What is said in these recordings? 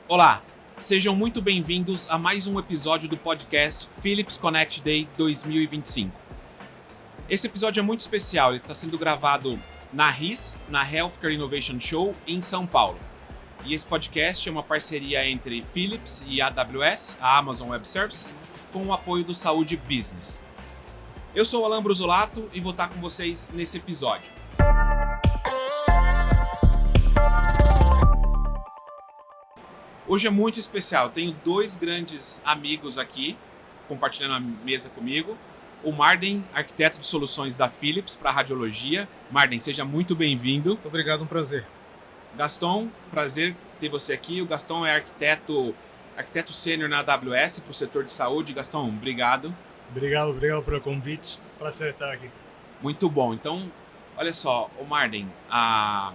Olá, sejam muito bem-vindos a mais um episódio do podcast Philips Connect Day 2025. Esse episódio é muito especial, ele está sendo gravado na RIS, na Healthcare Innovation Show, em São Paulo. E esse podcast é uma parceria entre Philips e a AWS, a Amazon Web Services, com o apoio do Saúde Business. Eu sou o Alan Brusolato e vou estar com vocês nesse episódio. Hoje é muito especial, tenho dois grandes amigos aqui compartilhando a mesa comigo. O Marden, arquiteto de soluções da Philips para radiologia. Marden, seja muito bem-vindo. Muito obrigado, um prazer. Gaston, prazer ter você aqui. O Gaston é arquiteto sênior na AWS para o setor de saúde. Gaston, obrigado. Obrigado pelo convite. Prazer estar aqui. Muito bom. Então, olha só, o Marden, a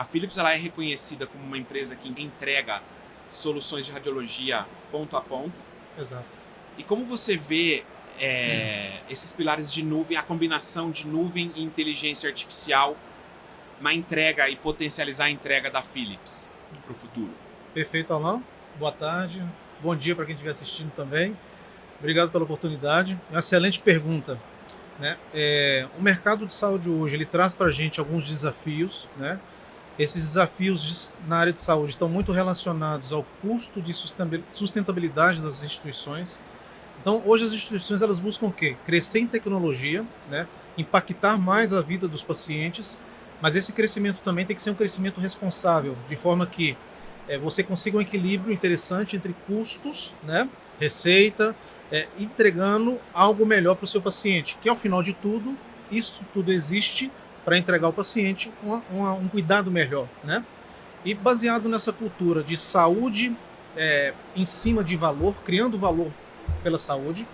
Philips ela é reconhecida como uma empresa que entrega soluções de radiologia ponto a ponto. Exato. E como você vê esses pilares de nuvem, a combinação de nuvem e inteligência artificial na entrega e potencializar a entrega da Philips para o futuro? Perfeito, Alan. Boa tarde. Bom dia para quem estiver assistindo também. Obrigado pela oportunidade. Uma excelente pergunta, né? O mercado de saúde hoje ele traz para a gente alguns desafios, né? Esses desafios na área de saúde estão muito relacionados ao custo de sustentabilidade das instituições. Então, hoje as instituições elas buscam o quê? Crescer em tecnologia, né? Impactar mais a vida dos pacientes, mas esse crescimento também tem que ser um crescimento responsável, de forma que você consiga um equilíbrio interessante entre custos, né? Receita, entregando algo melhor para o seu paciente, que ao final de tudo, isso tudo existe para entregar ao paciente um cuidado melhor, né? E baseado nessa cultura de saúde em cima de valor, criando valor pela saúde,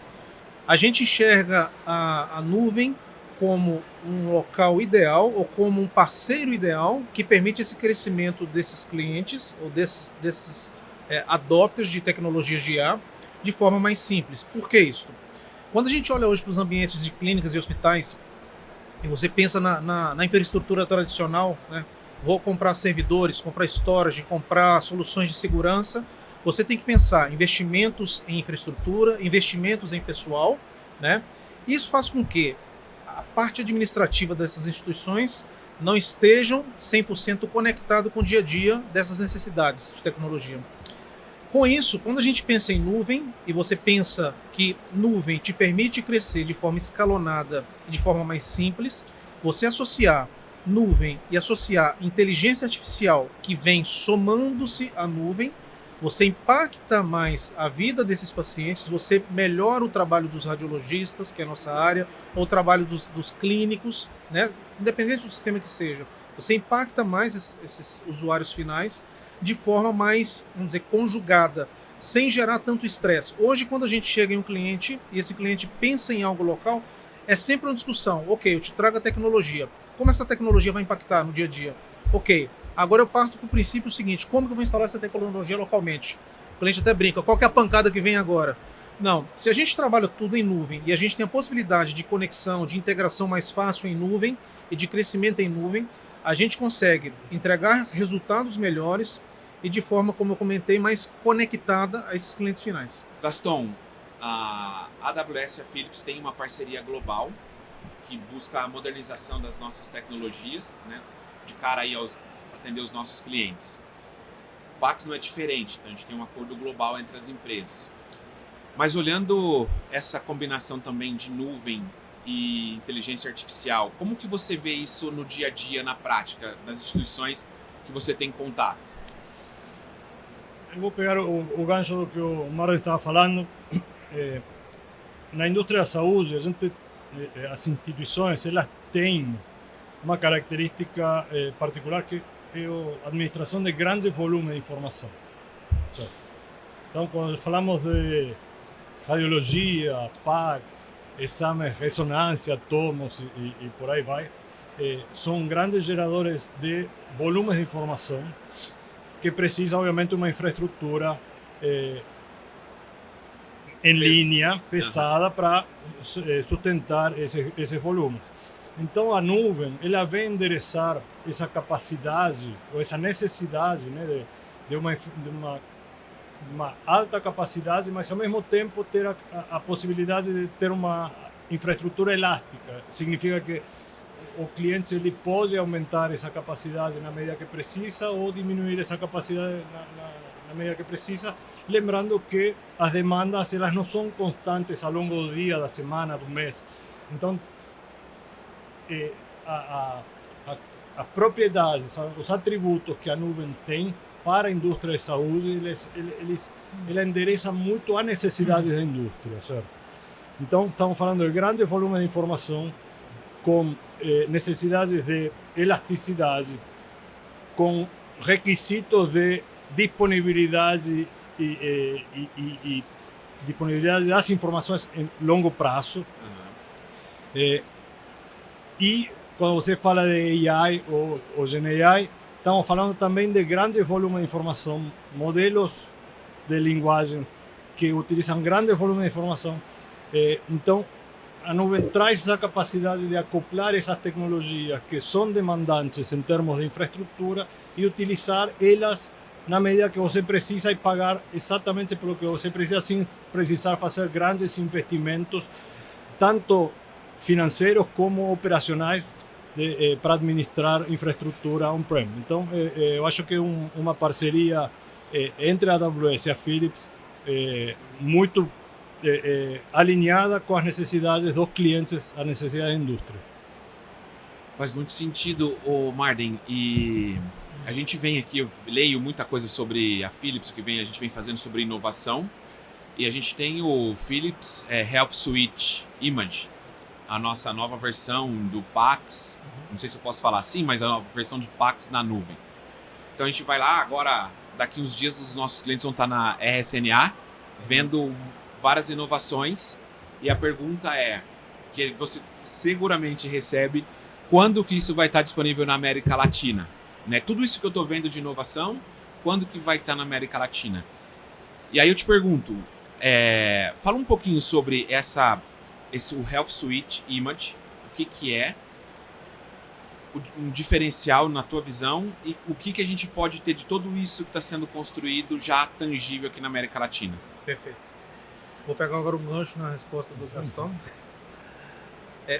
a gente enxerga a nuvem como um local ideal ou como um parceiro ideal que permite esse crescimento desses clientes ou desses adopters de tecnologias de IA de forma mais simples. Por que isso? Quando a gente olha hoje para os ambientes de clínicas e hospitais, e você pensa na infraestrutura tradicional, né? Vou comprar servidores, comprar storage, comprar soluções de segurança. Você tem que pensar investimentos em infraestrutura, investimentos em pessoal, né? Isso faz com que a parte administrativa dessas instituições não estejam 100% conectado com o dia a dia dessas necessidades de tecnologia. Com isso, quando a gente pensa em nuvem, e você pensa que nuvem te permite crescer de forma escalonada e de forma mais simples, você associar nuvem e associar inteligência artificial que vem somando-se à nuvem, você impacta mais a vida desses pacientes, você melhora o trabalho dos radiologistas, que é a nossa área, ou o trabalho dos clínicos, né? Independente do sistema que seja. Você impacta mais esses usuários finais de forma mais, vamos dizer, conjugada, sem gerar tanto estresse. Hoje, quando a gente chega em um cliente e esse cliente pensa em algo local, é sempre uma discussão. Ok, eu te trago a tecnologia. Como essa tecnologia vai impactar no dia a dia? Ok, agora eu parto para o princípio seguinte. Como que eu vou instalar essa tecnologia localmente? O cliente até brinca. Qual que é a pancada que vem agora? Não, se a gente trabalha tudo em nuvem e a gente tem a possibilidade de conexão, de integração mais fácil em nuvem e de crescimento em nuvem, a gente consegue entregar resultados melhores e de forma, como eu comentei, mais conectada a esses clientes finais. Gaston, a AWS e a Philips têm uma parceria global que busca a modernização das nossas tecnologias, né, de cara aí atender os nossos clientes. O Pax não é diferente, então a gente tem um acordo global entre as empresas. Mas olhando essa combinação também de nuvem e inteligência artificial, como que você vê isso no dia a dia, na prática, das instituições que você tem contato? Eu vou pegar o gancho do que o Mário estava falando. Na indústria da saúde, as instituições elas têm uma característica particular que é a administração de grandes volumes de informação. Então, quando falamos de radiologia, PACS, exames, ressonância, tomos e por aí vai, são grandes geradores de volumes de informação que precisa, obviamente, uma infraestrutura em linha, pesada, para sustentar esses volumes. Então, a nuvem ela vem endereçar essa capacidade ou essa necessidade, né, de uma uma alta capacidade, mas ao mesmo tempo ter a possibilidade de ter uma infraestrutura elástica. Significa que o cliente ele pode aumentar essa capacidade na medida que precisa ou diminuir essa capacidade na medida que precisa, lembrando que as demandas elas não são constantes ao longo do dia, da semana, do mês. Então, as propriedades, os atributos que a nuvem tem para a indústria de saúde, ela endereça muito a necessidade da indústria, certo? Então, estamos falando de grande volume de informação, com necessidades de elasticidade, com requisitos de disponibilidade e disponibilidade das informações em longo prazo. E quando você fala de AI ou GenAI, estamos falando também de grandes volumes de informação, modelos de linguagens que utilizam grandes volumes de informação. Então, a nuvem traz essa capacidade de acoplar essas tecnologias que são demandantes em termos de infraestrutura e utilizar elas na medida que você precisa e pagar exatamente pelo que você precisa, sem precisar fazer grandes investimentos, tanto financeiros como operacionais, para administrar infraestrutura on-prem. Então, eu acho que é uma parceria entre a AWS e a Philips muito alinhada com as necessidades dos clientes, as necessidades da indústria. Faz muito sentido, Marden, e a gente vem aqui, eu leio muita coisa sobre a Philips, a gente vem fazendo sobre inovação, e a gente tem o Philips Health Suite Image, a nossa nova versão do PACS, não sei se eu posso falar assim, mas a nova versão do PACS na nuvem. Então a gente vai lá, agora, daqui uns dias os nossos clientes vão estar na RSNA, vendo várias inovações, e a pergunta é, que você seguramente recebe, quando que isso vai estar disponível na América Latina? Né? Tudo isso que eu estou vendo de inovação, quando que vai estar na América Latina? E aí eu te pergunto, fala um pouquinho sobre o Health Suite Image, o que é, um diferencial na tua visão e o que a gente pode ter de tudo isso que está sendo construído já tangível aqui na América Latina. Perfeito. Vou pegar agora um gancho na resposta do Gastão.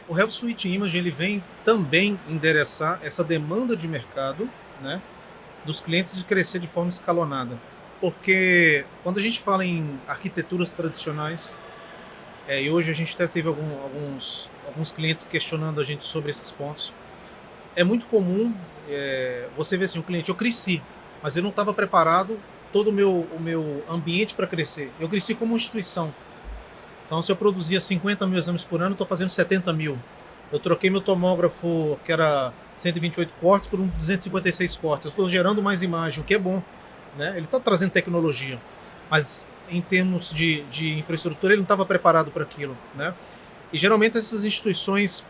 O Health Suite Image ele vem também endereçar essa demanda de mercado, né, dos clientes de crescer de forma escalonada. Porque quando a gente fala em arquiteturas tradicionais, e hoje a gente até teve alguns clientes questionando a gente sobre esses pontos, é muito comum você ver assim, o cliente, eu cresci, mas eu não estava preparado todo o meu ambiente para crescer. Eu cresci como instituição. Então, se eu produzia 50 mil exames por ano, eu estou fazendo 70 mil. Eu troquei meu tomógrafo, que era 128 cortes, por um 256 cortes. Eu estou gerando mais imagem, o que é bom, né? Ele está trazendo tecnologia, mas em termos de infraestrutura, ele não estava preparado para aquilo, né? E geralmente essas instituições,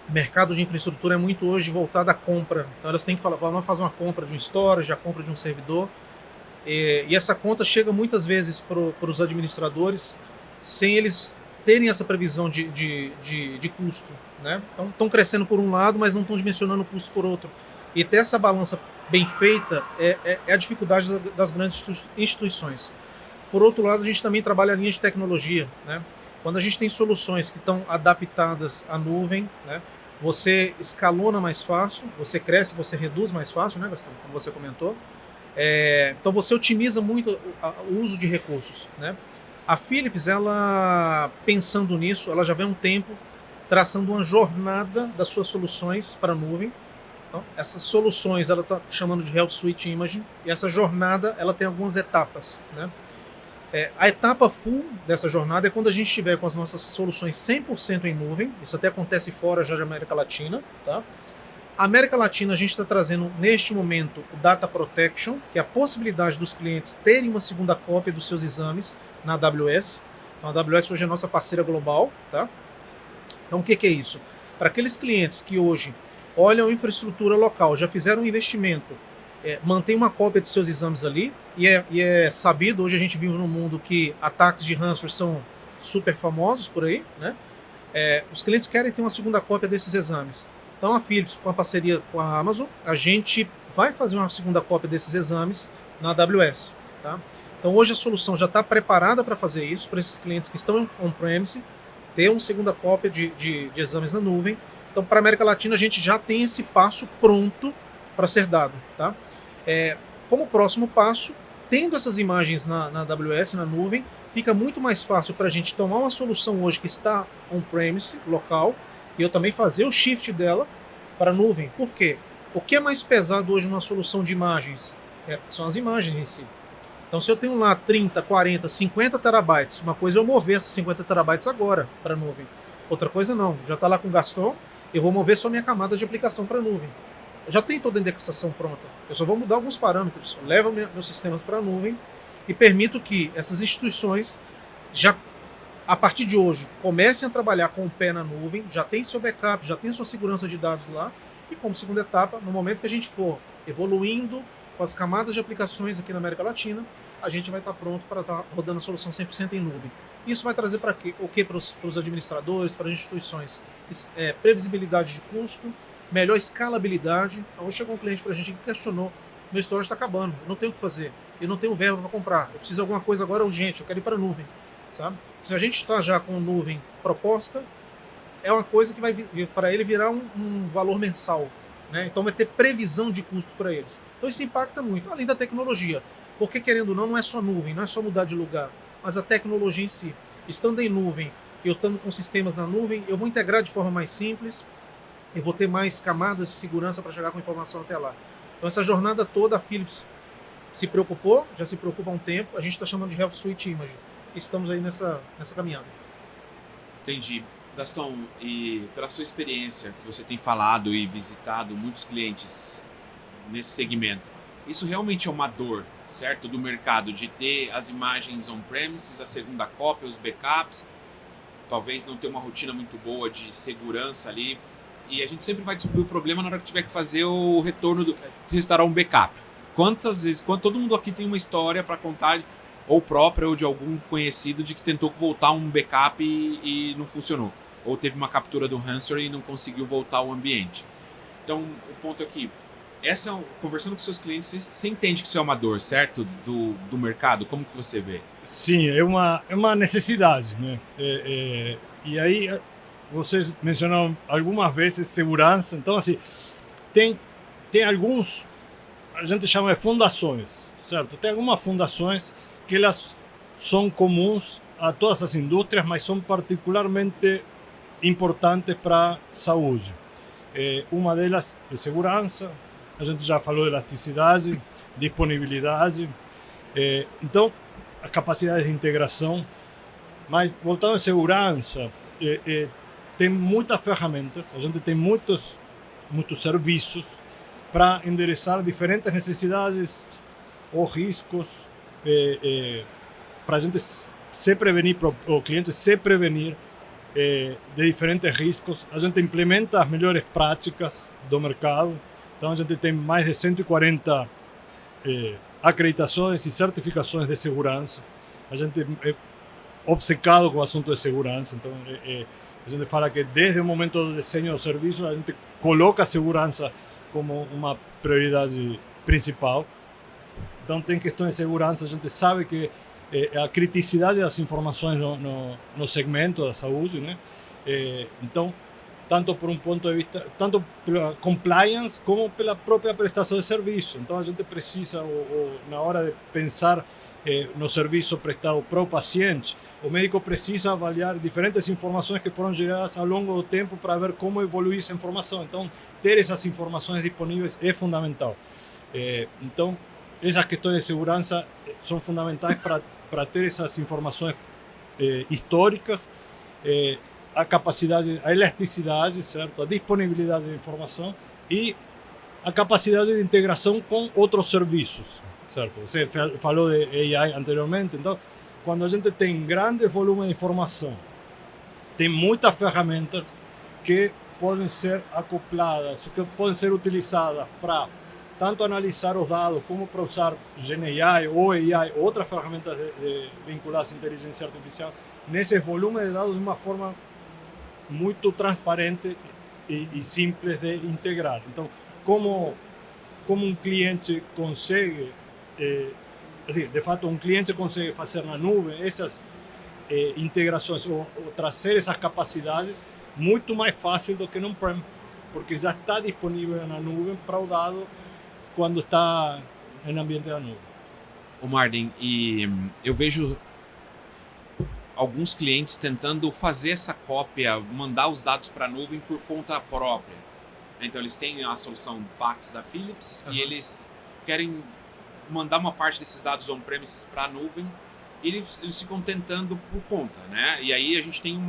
mercado de infraestrutura é muito hoje voltado à compra. Então elas têm que falar, vamos fazer uma compra de um storage, a compra de um servidor. E essa conta chega muitas vezes para os administradores sem eles terem essa previsão de custo, né? Então estão crescendo por um lado, mas não estão dimensionando o custo por outro. E ter essa balança bem feita é a dificuldade das grandes instituições. Por outro lado, a gente também trabalha a linha de tecnologia, né? Quando a gente tem soluções que estão adaptadas à nuvem, né, você escalona mais fácil, você cresce, você reduz mais fácil, né, Gastão, como você comentou. Então você otimiza muito o uso de recursos, né? A Philips, ela pensando nisso, ela já vem há um tempo traçando uma jornada das suas soluções para a nuvem. Então, essas soluções ela está chamando de Health Suite Imaging, e essa jornada ela tem algumas etapas, né? A etapa full dessa jornada é quando a gente estiver com as nossas soluções 100% em nuvem. Isso até acontece fora já de América Latina, tá? A América Latina a gente está trazendo neste momento o Data Protection, que é a possibilidade dos clientes terem uma segunda cópia dos seus exames na AWS. Então a AWS hoje é a nossa parceira global, tá? Então o que é isso? Para aqueles clientes que hoje olham a infraestrutura local, já fizeram um investimento, mantém uma cópia de seus exames ali, e é sabido, hoje a gente vive num mundo que ataques de ransomware são super famosos por aí, né? Os clientes querem ter uma segunda cópia desses exames. Então a Philips, com a parceria com a Amazon, a gente vai fazer uma segunda cópia desses exames na AWS, tá? Então hoje a solução já está preparada para fazer isso, para esses clientes que estão on-premise, ter uma segunda cópia de exames na nuvem. Então para a América Latina a gente já tem esse passo pronto para ser dado. Tá? Como próximo passo, tendo essas imagens na AWS, na nuvem, fica muito mais fácil para a gente tomar uma solução hoje que está on-premise, local, e eu também fazer o shift dela para a nuvem. Por quê? O que é mais pesado hoje numa solução de imagens? São as imagens em si. Então se eu tenho lá 30, 40, 50 terabytes, uma coisa é eu mover essas 50 terabytes agora para a nuvem. Outra coisa não, já está lá com o Gaston, eu vou mover só minha camada de aplicação para a nuvem. Eu já tenho toda a indexação pronta. Eu só vou mudar alguns parâmetros. Eu levo meus sistemas para a nuvem e permito que essas instituições já, a partir de hoje, comecem a trabalhar com o pé na nuvem, já tem seu backup, já tem sua segurança de dados lá, e como segunda etapa, no momento que a gente for evoluindo com as camadas de aplicações aqui na América Latina, a gente vai estar pronto para estar rodando a solução 100% em nuvem. Isso vai trazer para quê? O que para os administradores, para as instituições? Previsibilidade de custo, melhor escalabilidade. Então, hoje chegou um cliente para a gente que questionou: meu storage está acabando, eu não tenho o que fazer, eu não tenho verba para comprar, eu preciso de alguma coisa agora urgente, eu quero ir para a nuvem. Sabe? Se a gente está já com nuvem proposta, é uma coisa que vai para ele virar um valor mensal. Né? Então vai ter previsão de custo para eles. Então isso impacta muito, além da tecnologia. Porque, querendo ou não, não é só nuvem, não é só mudar de lugar, mas a tecnologia em si. Estando em nuvem, eu estando com sistemas na nuvem, eu vou integrar de forma mais simples, eu vou ter mais camadas de segurança para chegar com informação até lá. Então essa jornada toda a Philips se preocupou, já se preocupa há um tempo, a gente está chamando de Health Suite Image. Estamos aí nessa caminhada. Entendi. Gaston, e pela sua experiência, que você tem falado e visitado muitos clientes nesse segmento, isso realmente é uma dor, certo, do mercado, de ter as imagens on-premises, a segunda cópia, os backups, talvez não ter uma rotina muito boa de segurança ali, e a gente sempre vai descobrir o problema na hora que tiver que fazer o retorno de restaurar um backup. Quantas vezes, todo mundo aqui tem uma história para contar, ou própria ou de algum conhecido, de que tentou voltar um backup e não funcionou, ou teve uma captura do ransomware e não conseguiu voltar ao ambiente. Então o ponto aqui, conversando com seus clientes, você entende que isso é uma dor, certo? Do mercado? Como que você vê? Sim, é uma necessidade, né? E aí, vocês mencionaram algumas vezes segurança. Então, assim, tem alguns, a gente chama de fundações, certo? Tem algumas fundações que elas são comuns a todas as indústrias, mas são particularmente importantes para a saúde. Uma delas é segurança. A gente já falou de elasticidade, disponibilidade, então a capacidade de integração. Mas voltando à segurança, tem muitas ferramentas, a gente tem muitos serviços para endereçar diferentes necessidades ou riscos, para a gente se prevenir, para o cliente se prevenir de diferentes riscos. A gente implementa as melhores práticas do mercado. Então a gente tem mais de 140 acreditações e certificações de segurança. A gente é obcecado com o assunto de segurança. Então a gente fala que desde o momento do desenho do serviço a gente coloca a segurança como uma prioridade principal. Então tem questões de segurança, a gente sabe que a criticidade das informações no segmento da saúde, né? Então, tanto por um ponto de vista, tanto pela compliance como pela própria prestação de serviço. Então a gente precisa, na hora de pensar no serviço prestado para o paciente, o médico precisa avaliar diferentes informações que foram geradas ao longo do tempo para ver como evoluir essa informação. Então, ter essas informações disponíveis é fundamental. Então, essas questões de segurança são fundamentais para ter essas informações históricas, a capacidade, a elasticidade, certo? A disponibilidade de informação e a capacidade de integração com outros serviços, certo? Você falou de AI anteriormente, então, quando a gente tem grande volume de informação, tem muitas ferramentas que podem ser acopladas, que podem ser utilizadas para tanto analisar os dados como para usar GenAI ou AI, outras ferramentas vinculadas à inteligência artificial, nesse volume de dados de uma forma muito transparente e simples de integrar. Então, como um cliente consegue assim, de fato, um cliente consegue fazer na nuvem essas integrações ou trazer essas capacidades muito mais fácil do que no on-prem, porque já está disponível na nuvem para o dado quando está no ambiente da nuvem. O Martin, e eu vejo alguns clientes tentando fazer essa cópia, mandar os dados para a nuvem por conta própria. Então eles têm a solução PAX da Philips e eles querem mandar uma parte desses dados on-premises para a nuvem e eles ficam tentando por conta, né? E aí a gente tem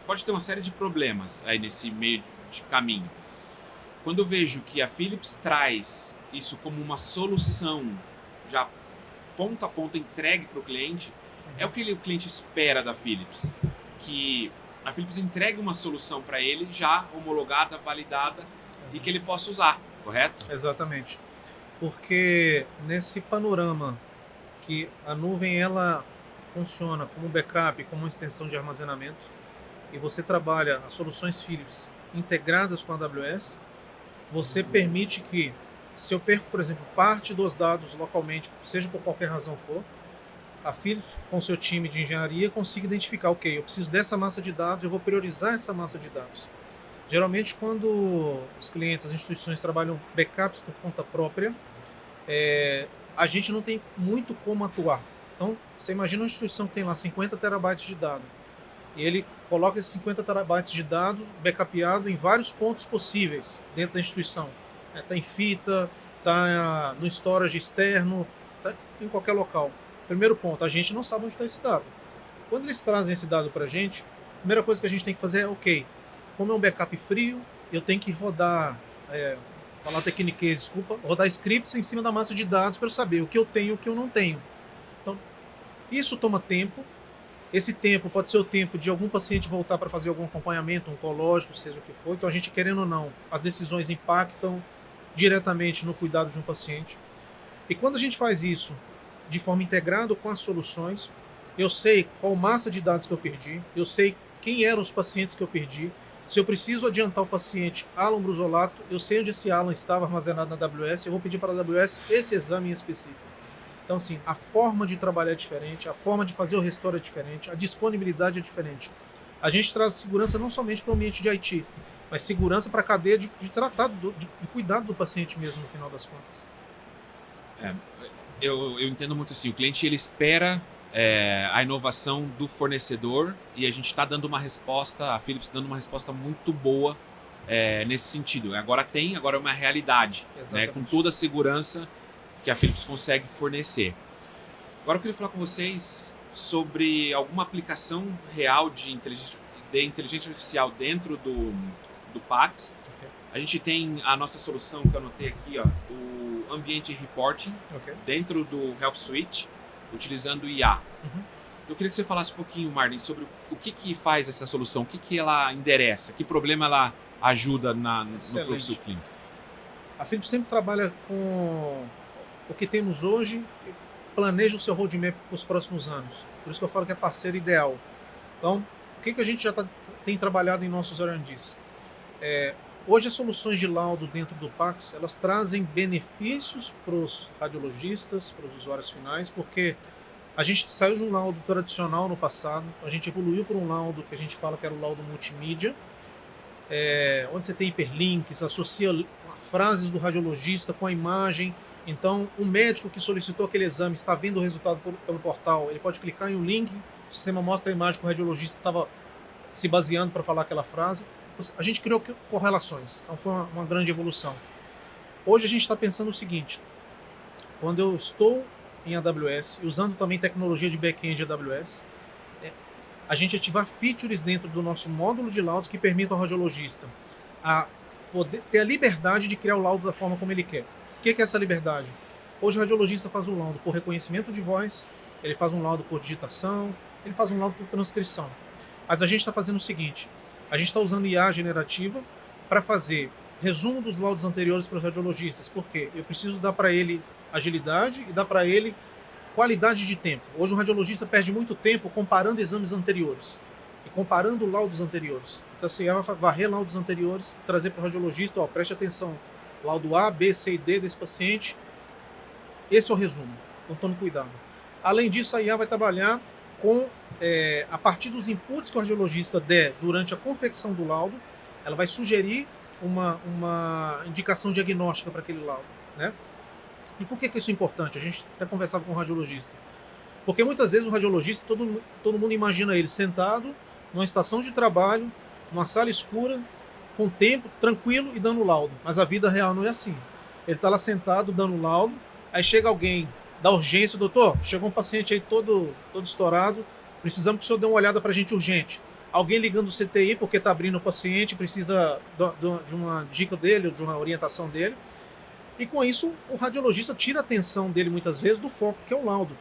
pode ter uma série de problemas aí nesse meio de caminho. Quando eu vejo que a Philips traz isso como uma solução já ponta a ponta entregue para o cliente, é o que o cliente espera da Philips, que a Philips entregue uma solução para ele já homologada, validada e que ele possa usar, correto? Exatamente. Porque nesse panorama que a nuvem ela funciona como backup, como uma extensão de armazenamento, e você trabalha as soluções Philips integradas com a AWS, você permite que, se eu perco, por exemplo, parte dos dados localmente, seja por qualquer razão for, a Philips, com seu time de engenharia, consiga identificar, ok, eu preciso dessa massa de dados, eu vou priorizar essa massa de dados. Geralmente, quando os clientes, as instituições trabalham backups por conta própria, a gente não tem muito como atuar. Então, você imagina uma instituição que tem lá 50 terabytes de dado, e ele coloca esses 50 terabytes de dado backupeado em vários pontos possíveis dentro da instituição. Está em fita, está no storage externo, está em qualquer local. Primeiro ponto, a gente não sabe onde está esse dado. Quando eles trazem esse dado para a gente, a primeira coisa que a gente tem que fazer é, ok, como é um backup frio, eu tenho que rodar, falar tecniquez, desculpa, rodar scripts em cima da massa de dados para eu saber o que eu tenho e o que eu não tenho. Então, isso toma tempo. Esse tempo pode ser o tempo de algum paciente voltar para fazer algum acompanhamento oncológico, seja o que for. Então, a gente, querendo ou não, as decisões impactam diretamente no cuidado de um paciente. E quando a gente faz isso de forma integrada com as soluções, eu sei qual massa de dados que eu perdi, eu sei quem eram os pacientes que eu perdi. Se eu preciso adiantar o paciente Alan Brusolato, eu sei onde esse Alan estava armazenado na AWS, eu vou pedir para a AWS esse exame em específico. Então, assim, a forma de trabalhar é diferente, a forma de fazer o restore é diferente, a disponibilidade é diferente. A gente traz segurança não somente para o ambiente de IT, mas segurança para a cadeia de tratado, de cuidado do paciente mesmo, no final das contas. Eu entendo muito assim, o cliente ele espera a inovação do fornecedor e a gente está dando uma resposta, a Philips dando uma resposta muito boa nesse sentido. Agora é uma realidade, né, com toda a segurança que a Philips consegue fornecer. Agora eu queria falar com vocês sobre alguma aplicação real de inteligência artificial dentro do PAX. Okay. A gente tem a nossa solução que eu anotei aqui, ó, o Ambient Reporting, dentro do Health Suite, utilizando IA. Uhum. Eu queria que você falasse um pouquinho, Martin, sobre o que faz essa solução, o que ela endereça, que problema ela ajuda no fluxo clínico. A Philips sempre trabalha com o que temos hoje e planeja o seu roadmap para os próximos anos. Por isso que eu falo que é parceiro ideal. Então, o que a gente já tem trabalhado em nossos R&Ds? Hoje as soluções de laudo dentro do PAX, elas trazem benefícios para os radiologistas, para os usuários finais, porque a gente saiu de um laudo tradicional no passado, a gente evoluiu para um laudo que a gente fala que era o laudo multimídia, onde você tem hiperlinks, associa frases do radiologista com a imagem. Então, um médico que solicitou aquele exame está vendo o resultado pelo portal, ele pode clicar em um link, o sistema mostra a imagem que o radiologista estava se baseando para falar aquela frase. A gente criou correlações, então foi uma grande evolução. Hoje a gente está pensando o seguinte, quando eu estou em AWS, usando também tecnologia de back-end AWS, a gente ativar features dentro do nosso módulo de laudos que permitam ao radiologista a poder ter a liberdade de criar o laudo da forma como ele quer. O que é essa liberdade? Hoje o radiologista faz um laudo por reconhecimento de voz, ele faz um laudo por digitação, ele faz um laudo por transcrição. Mas a gente está fazendo o seguinte, a gente está usando IA generativa para fazer resumo dos laudos anteriores para os radiologistas. Por quê? Eu preciso dar para ele agilidade e dar para ele qualidade de tempo. Hoje o radiologista perde muito tempo comparando exames anteriores e comparando laudos anteriores. Então a IA vai varrer laudos anteriores, trazer para o radiologista, preste atenção, laudo A, B, C e D desse paciente. Esse é o resumo. Então tome cuidado. Além disso, a IA vai trabalhar com, a partir dos inputs que o radiologista der durante a confecção do laudo, ela vai sugerir uma indicação diagnóstica para aquele laudo, né? E por que isso é importante? A gente até conversava com o radiologista. Porque muitas vezes o radiologista, todo mundo imagina ele sentado numa estação de trabalho, numa sala escura, com tempo, tranquilo e dando laudo. Mas a vida real não é assim. Ele está lá sentado dando laudo, aí chega alguém da urgência, doutor, chegou um paciente aí todo estourado, precisamos que o senhor dê uma olhada para a gente urgente. Alguém ligando o CTI porque está abrindo o paciente, precisa de uma dica dele, de uma orientação dele. E com isso, o radiologista tira a atenção dele muitas vezes do foco, que é o laudo.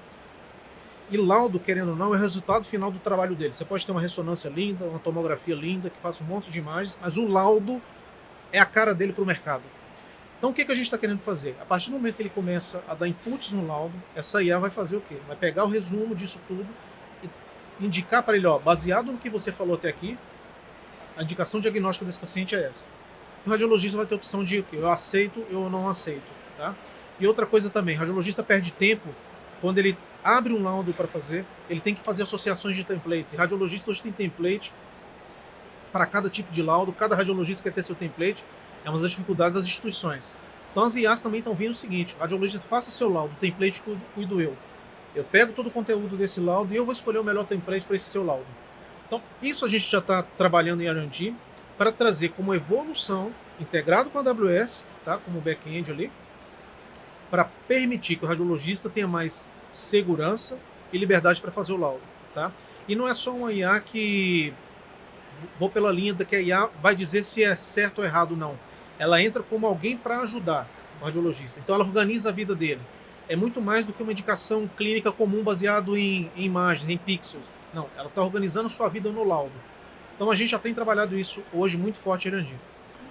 E laudo, querendo ou não, é o resultado final do trabalho dele. Você pode ter uma ressonância linda, uma tomografia linda, que faça um monte de imagens, mas o laudo é a cara dele para o mercado. Então o que a gente está querendo fazer? A partir do momento que ele começa a dar inputs no laudo, essa IA vai fazer o quê? Vai pegar o resumo disso tudo e indicar para ele, ó, baseado no que você falou até aqui, a indicação diagnóstica desse paciente é essa. O radiologista vai ter a opção de eu aceito, eu não aceito. Tá? E outra coisa também, o radiologista perde tempo quando ele abre um laudo para fazer, ele tem que fazer associações de templates. E radiologista hoje tem template para cada tipo de laudo, cada radiologista quer ter seu template, é uma das dificuldades das instituições. Então as IAs também estão vendo o seguinte, radiologista, faça seu laudo, o template cuido eu. Eu pego todo o conteúdo desse laudo e eu vou escolher o melhor template para esse seu laudo. Então isso a gente já está trabalhando em R&D para trazer como evolução, integrado com a AWS, tá? Como back-end ali, para permitir que o radiologista tenha mais segurança e liberdade para fazer o laudo. Tá? E não é só uma IA que vou pela linha da que a IA vai dizer se é certo ou errado, não. Ela entra como alguém para ajudar o radiologista. Então ela organiza a vida dele. É muito mais do que uma indicação clínica comum baseado em imagens, em pixels. Não, ela está organizando sua vida no laudo. Então a gente já tem trabalhado isso hoje muito forte em R&D.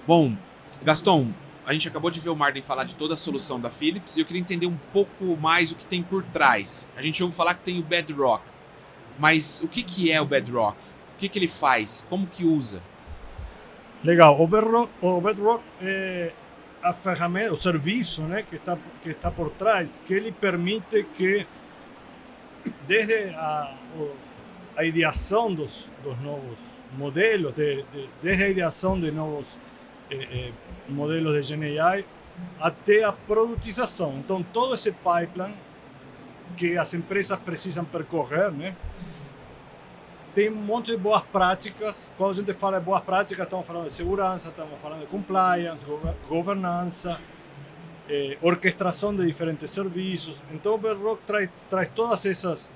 Bom, Gaston, a gente acabou de ver o Marden falar de toda a solução da Philips e eu queria entender um pouco mais o que tem por trás. A gente ouve falar que tem o Bedrock, mas o que é o Bedrock? O que ele faz? Como que usa? Legal, o Bedrock é a ferramenta, o serviço, né, que está por trás, que ele permite que desde a ideação dos novos modelos, desde a ideação de novos modelos de GenAI até a produtização. Então, todo esse pipeline que as empresas precisam percorrer, né, tem um monte de boas práticas. Quando a gente fala de boas práticas, estamos falando de segurança, estamos falando de compliance, governança, orquestração de diferentes serviços. Então, o Bedrock traz todas essas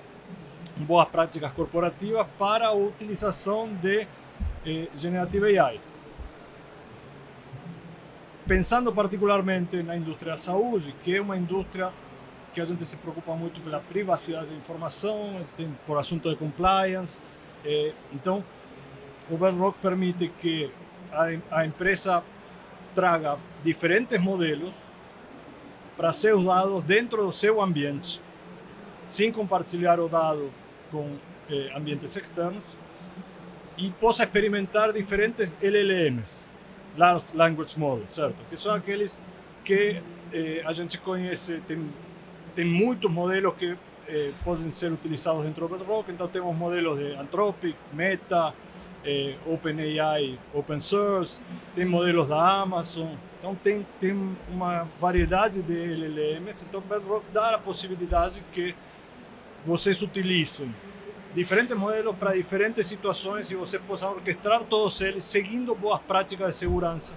boas práticas corporativas para a utilização de Generative AI. Pensando particularmente na indústria da saúde, que é uma indústria que a gente se preocupa muito pela privacidade da informação, por assunto de compliance. Então, o Bedrock permite que a empresa traga diferentes modelos para seus dados dentro do seu ambiente, sem compartilhar o dado com ambientes externos, e possa experimentar diferentes LLMs, Large Language Models, certo? Que são aqueles que a gente conhece, tem muitos modelos que podem ser utilizados dentro do Bedrock. Então temos modelos de Anthropic, Meta, OpenAI, Open Source, tem modelos da Amazon. Então tem uma variedade de LLMs. Então o Bedrock dá a possibilidade que vocês utilizem diferentes modelos para diferentes situações e você possa orquestrar todos eles seguindo boas práticas de segurança,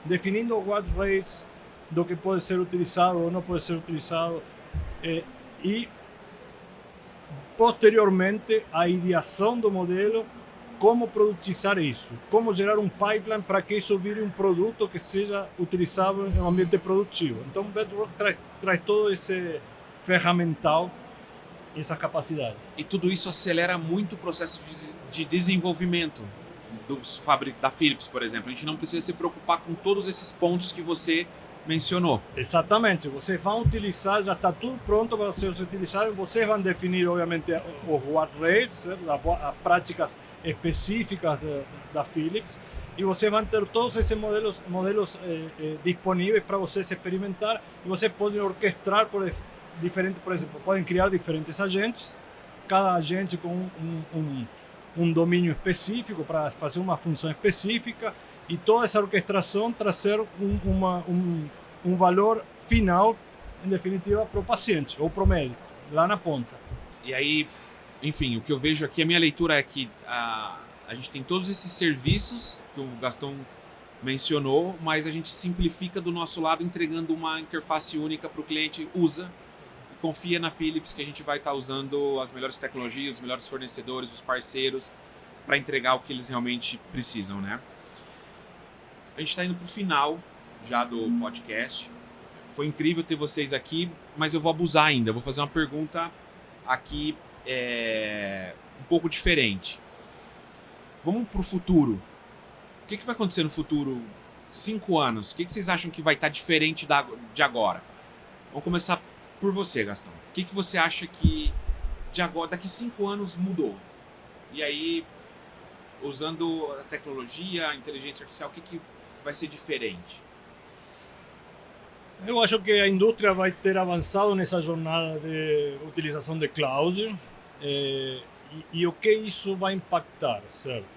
definindo guardrails do que pode ser utilizado ou não pode ser utilizado, e posteriormente a ideação do modelo, como produtizar isso, como gerar um pipeline para que isso vire um produto que seja utilizável em um ambiente produtivo. Então o Bedrock traz todo esse ferramental, essas capacidades. E tudo isso acelera muito o processo de desenvolvimento dos fabricantes da Philips, por exemplo. A gente não precisa se preocupar com todos esses pontos que você mencionou. Exatamente. Vocês vão utilizar, já está tudo pronto para vocês utilizarem. Vocês vão definir, obviamente, os guardrails, as práticas específicas da Philips, e vocês vão ter todos esses modelos disponíveis para vocês experimentar, e vocês podem orquestrar, diferentes, por exemplo, podem criar diferentes agentes, cada agente com um domínio específico para fazer uma função específica e toda essa orquestração trazer um valor final, em definitiva, para o paciente ou para o médico, lá na ponta. E aí, enfim, o que eu vejo aqui, a minha leitura é que a gente tem todos esses serviços que o Gastão mencionou, mas a gente simplifica do nosso lado entregando uma interface única para o cliente usa e confia na Philips que a gente vai estar usando as melhores tecnologias, os melhores fornecedores, os parceiros para entregar o que eles realmente precisam, né? A gente está indo para o final já do podcast. Foi incrível ter vocês aqui, mas eu vou abusar ainda. Vou fazer uma pergunta aqui um pouco diferente. Vamos para o futuro. O que vai acontecer no futuro? 5 anos. O que vocês acham que vai estar diferente de agora? Vamos começar por você, Gastão. O que você acha que de agora, daqui 5 anos mudou? E aí, usando a tecnologia, a inteligência artificial, o que vai ser diferente? Eu acho que a indústria vai ter avançado nessa jornada de utilização de cloud e o que isso vai impactar, certo?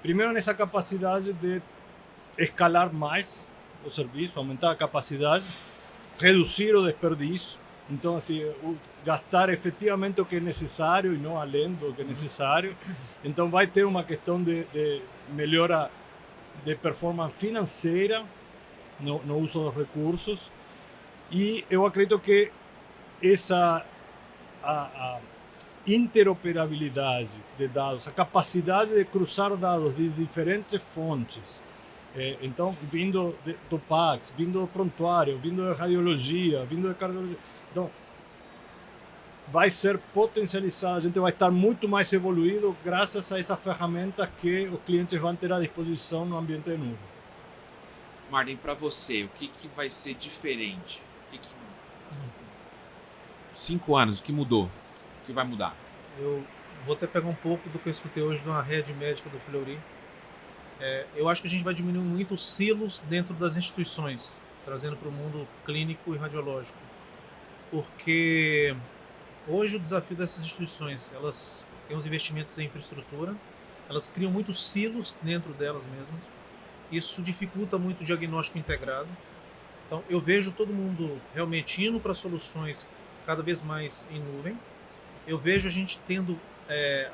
Primeiro, nessa capacidade de escalar mais o serviço, aumentar a capacidade, reduzir o desperdício. Então, assim, gastar efetivamente o que é necessário e não além do que é necessário. Então, vai ter uma questão de melhora de performance financeira no uso dos recursos. E eu acredito que a interoperabilidade de dados, a capacidade de cruzar dados de diferentes fontes, então vindo do PACS, vindo do prontuário, vindo da radiologia, vindo da cardiologia, então vai ser potencializado, a gente vai estar muito mais evoluído graças a essas ferramentas que os clientes vão ter à disposição no ambiente de nuvem. Marden, para você, o que vai ser diferente? 5 anos, o que mudou? O que vai mudar? Eu vou até pegar um pouco do que eu escutei hoje de uma rede médica do Fleury. Eu acho que a gente vai diminuir muito os silos dentro das instituições, trazendo para o mundo clínico e radiológico. Porque hoje o desafio dessas instituições, elas têm os investimentos em infraestrutura, elas criam muitos silos dentro delas mesmas. Isso dificulta muito o diagnóstico integrado. Então, eu vejo todo mundo realmente indo para soluções cada vez mais em nuvem. Eu vejo a gente tendo,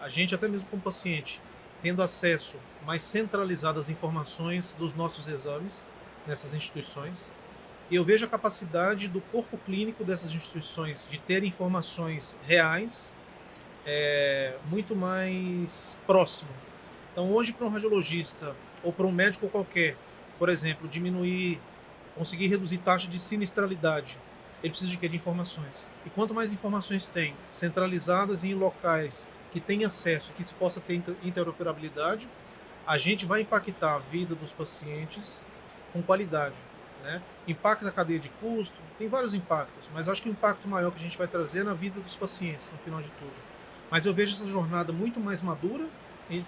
a gente até mesmo como paciente, tendo acesso mais centralizado às informações dos nossos exames nessas instituições. E eu vejo a capacidade do corpo clínico dessas instituições de ter informações reais muito mais próximo. Então, hoje, para um radiologista ou para um médico qualquer, por exemplo, conseguir reduzir taxa de sinistralidade, ele precisa de quê? De informações. E quanto mais informações tem, centralizadas em locais que têm acesso, que se possa ter interoperabilidade, a gente vai impactar a vida dos pacientes com qualidade, né? Impacta a cadeia de custo, tem vários impactos, mas acho que o impacto maior que a gente vai trazer é na vida dos pacientes, no final de tudo. Mas eu vejo essa jornada muito mais madura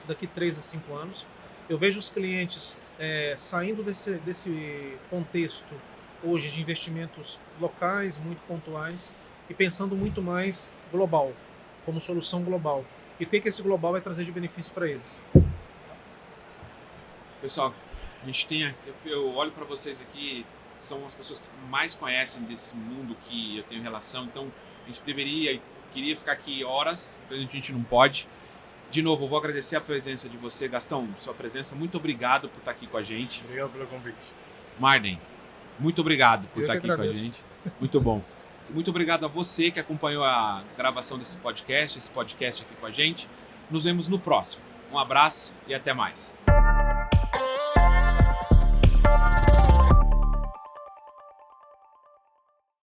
daqui 3 a 5 anos. Eu vejo os clientes saindo desse contexto hoje de investimentos locais, muito pontuais, e pensando muito mais global, como solução global. E o que esse global vai trazer de benefício para eles? Pessoal, a gente eu olho para vocês aqui, são as pessoas que mais conhecem desse mundo que eu tenho relação, então a gente queria ficar aqui horas, infelizmente a gente não pode. De novo, eu vou agradecer a presença de você, Gastão, sua presença, muito obrigado por estar aqui com a gente. Obrigado pelo convite. Marden, muito obrigado por estar aqui agradeço. com a gente. Muito bom. Muito obrigado a você que acompanhou a gravação desse podcast aqui com a gente. Nos vemos no próximo. Um abraço e até mais.